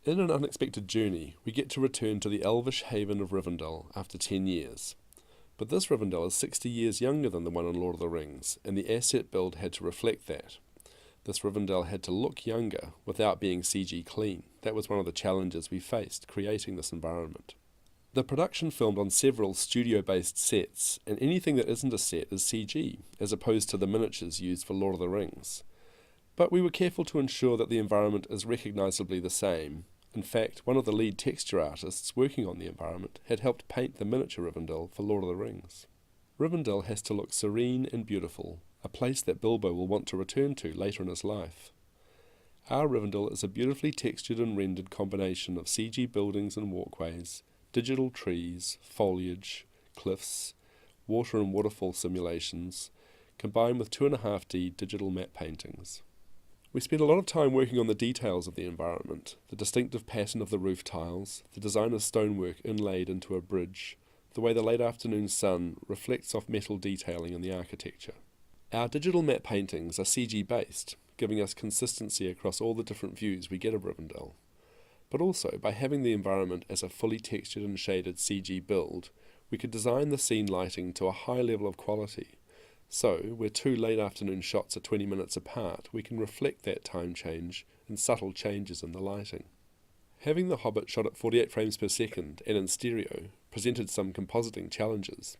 In an unexpected journey, we get to return to the elvish haven of Rivendell after 10 years. But this Rivendell is 60 years younger than the one in Lord of the Rings, and the asset build had to reflect that. This Rivendell had to look younger without being CG clean. That was one of the challenges we faced creating this environment. The production filmed on several studio-based sets, and anything that isn't a set is CG, as opposed to the miniatures used for Lord of the Rings. But we were careful to ensure that the environment is recognisably the same. In fact, one of the lead texture artists working on the environment had helped paint the miniature Rivendell for Lord of the Rings. Rivendell has to look serene and beautiful, a place that Bilbo will want to return to later in his life. Our Rivendell is a beautifully textured and rendered combination of CG buildings and walkways, digital trees, foliage, cliffs, water and waterfall simulations, combined with 2.5D digital map paintings. We spent a lot of time working on the details of the environment, the distinctive pattern of the roof tiles, the design of stonework inlaid into a bridge, the way the late afternoon sun reflects off metal detailing in the architecture. Our digital map paintings are CG based, giving us consistency across all the different views we get of Rivendell. But also, by having the environment as a fully textured and shaded CG build, we could design the scene lighting to a high level of quality. So, where two late afternoon shots are 20 minutes apart, we can reflect that time change in subtle changes in the lighting. Having The Hobbit shot at 48 frames per second and in stereo presented some compositing challenges.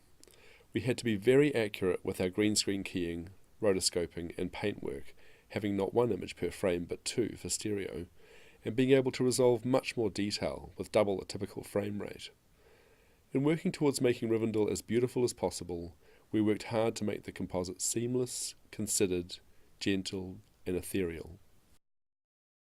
We had to be very accurate with our green screen keying, rotoscoping and paintwork, having not one image per frame but two for stereo, and being able to resolve much more detail with double the typical frame rate. In working towards making Rivendell as beautiful as possible, we worked hard to make the composite seamless, considered, gentle, and ethereal.